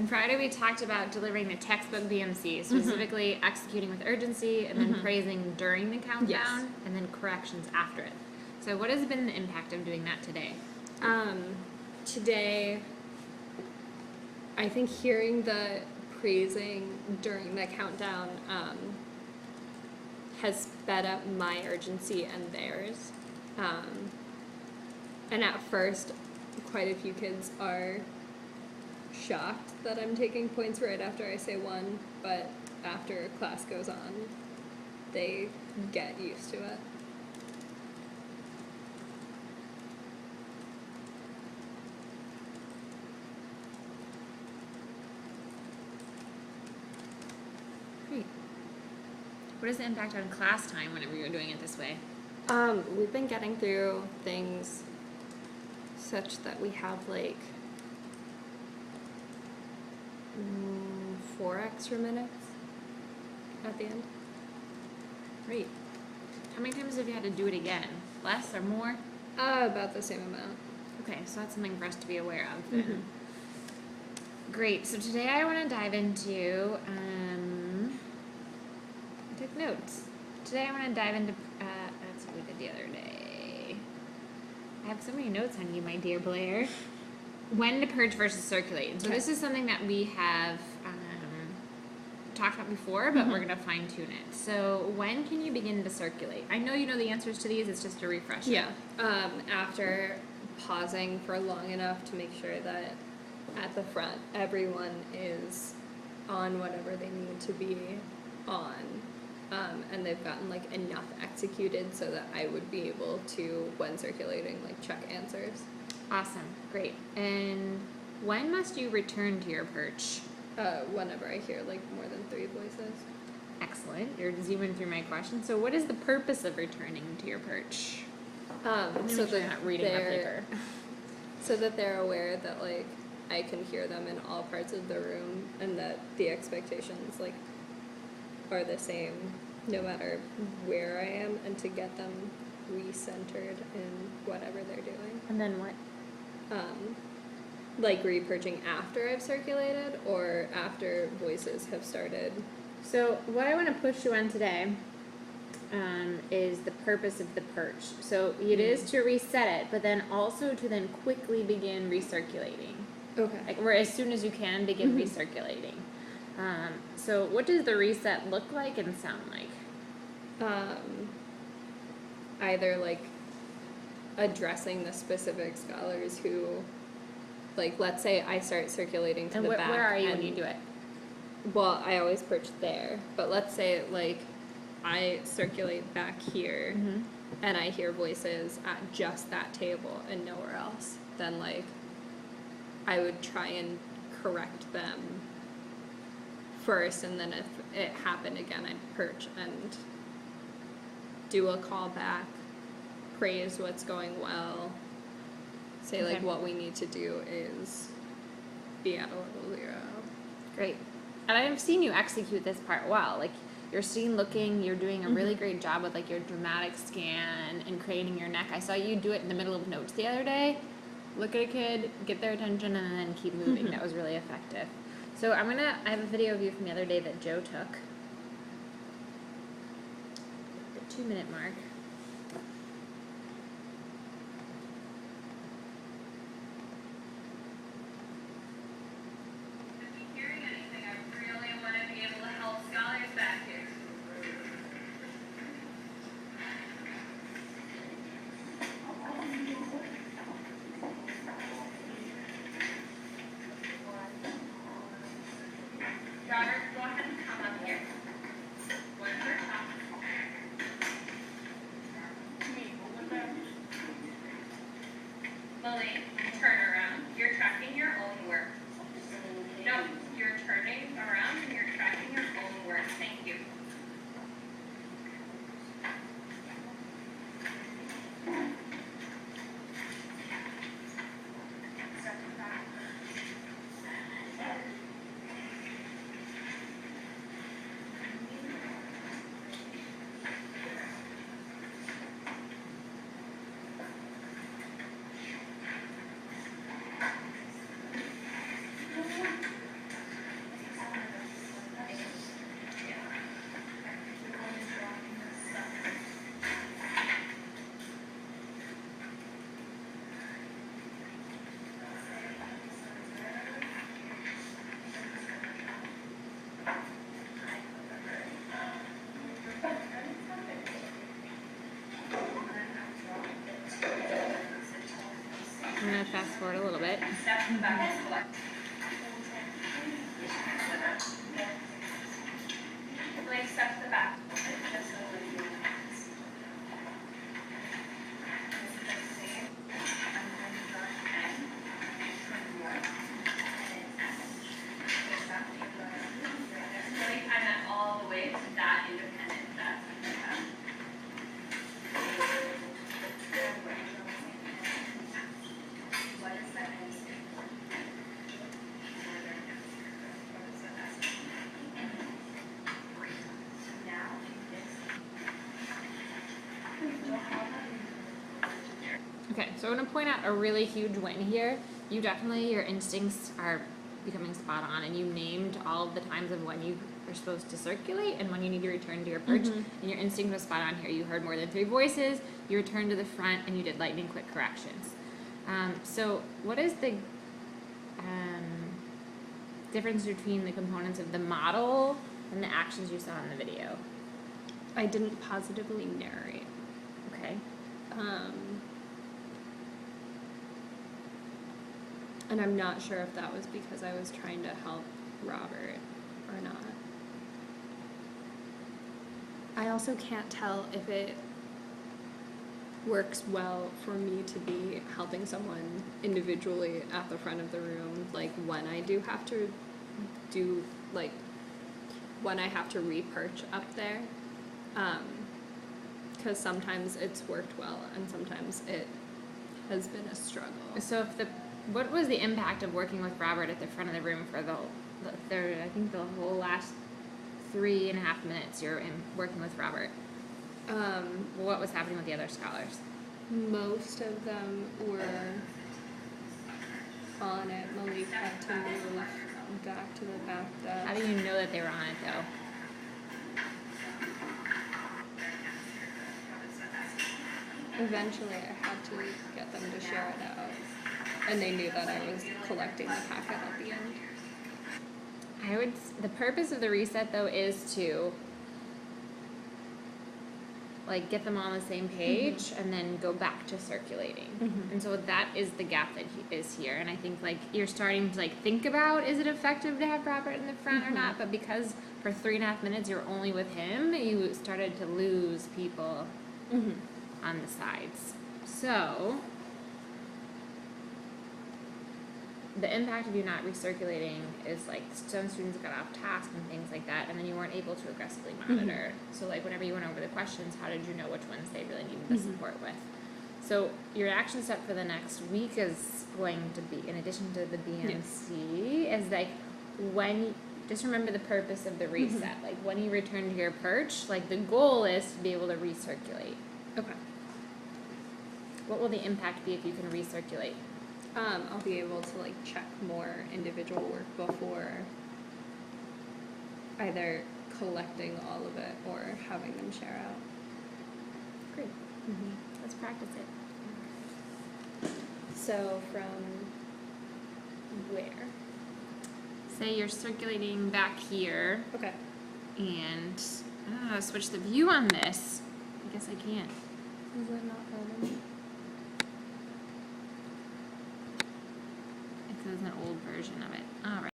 On Friday, we talked about delivering the textbook BMC, specifically executing with urgency and then praising during the countdown and then corrections after it. So what has been the impact of doing that today? Today, I think hearing the praising during the countdown has sped up my urgency and theirs. And at first, quite a few kids are shocked that I'm taking points right after I say one, but after class goes on, they get used to it. Great. What is the impact on class time whenever you're doing it this way? We've been getting through things such that we have like 4 extra minutes at the end. Great. How many times have you had to do it again? Less or more? About the same amount. Okay, so that's something for us to be aware of then. Great. So today I want to dive into, I took notes. Today I want to dive into, that's what we did the other day. I have so many notes on you, my dear Blair. When to purge versus circulate. And so this is something that we have talked about before, but we're going to fine tune it. So when can you begin to circulate? I know you know the answers to these, it's just a refresher. Yeah. After pausing for long enough to make sure that at the front everyone is on whatever they need to be on, and they've gotten like enough executed so that I would be able to, when circulating, like check answers. Awesome. Great. And when must you return to your perch? Whenever I hear like more than 3 voices. Excellent. You're zooming through my question. So what is the purpose of returning to your perch? So that you're not reading our paper. So that they're aware that like I can hear them in all parts of the room and that the expectations like are the same no matter where I am, and to get them recentered in whatever they're doing. And then what? Like re-purging after I've circulated or after voices have started. So what I want to push you on today is the purpose of the perch. So it is to reset it, but then also to then quickly begin recirculating. Okay. Like, or as soon as you can begin recirculating. So what does the reset look like and sound like? Either like addressing the specific scholars who, like, let's say I start circulating to And the back. where are you when you do it? Well, I always perch there, but let's say like I circulate back here and I hear voices at just that table and nowhere else, then like I would try and correct them first, and then if it happened again, I'd perch and do a call back, praise what's going well, say like what we need to do is be at a level 0. Great. And I've seen you execute this part well. Like, you're seen looking, you're doing a really great job with like your dramatic scan and creating your neck. I saw you do it in the middle of notes the other day. Look at a kid, get their attention, and then keep moving. That was really effective. So I have a video of you from the other day that Joe took. The 2-minute mark. Like step to the back. I meant all the way to that independent. What is that? Okay, so I'm gonna point out a really huge win here. You definitely, your instincts are becoming spot on, and you named all of the times of when you are supposed to circulate and when you need to return to your perch. And your instinct was spot on here. You heard more than 3 voices, you returned to the front, and you did lightning quick corrections. So what is the difference between the components of the model and the actions you saw in the video? I didn't positively narrate. Okay. And I'm not sure if that was because I was trying to help Robert or not. I also can't tell if it works well for me to be helping someone individually at the front of the room, like when I do have to do, like, when I have to re-perch up there. Because sometimes it's worked well and sometimes it has been a struggle. So what was the impact of working with Robert at the front of the room for the I think the whole last 3.5 minutes you're working with Robert? What was happening with the other scholars? Most of them were on it. Malik had to move back to the back desk. How do you know that they were on it though? Eventually, I had to get them to share it out, and they knew that I was collecting the packet at the end. The purpose of the reset though is to like get them on the same page and then go back to circulating. And so that is the gap that is here. And I think like you're starting to like think about, is it effective to have Robert in the front or not? But because for 3.5 minutes you're only with him, you started to lose people on the sides. So the impact of you not recirculating is like some students got off task and things like that, and then you weren't able to aggressively monitor. So like whenever you went over the questions, how did you know which ones they really needed the support with? So your action step for the next week is going to be, in addition to the BMC, is like just remember the purpose of the reset. Like when you return to your perch, like the goal is to be able to recirculate. Okay. What will the impact be if you can recirculate? I'll be able to like check more individual work before either collecting all of it or having them share out. Great. Let's practice it. So from where? Say you're circulating back here, Okay. and I don't know how to switch the view on this. I guess I can't. Is it not letting me? It says an old version of it. All right.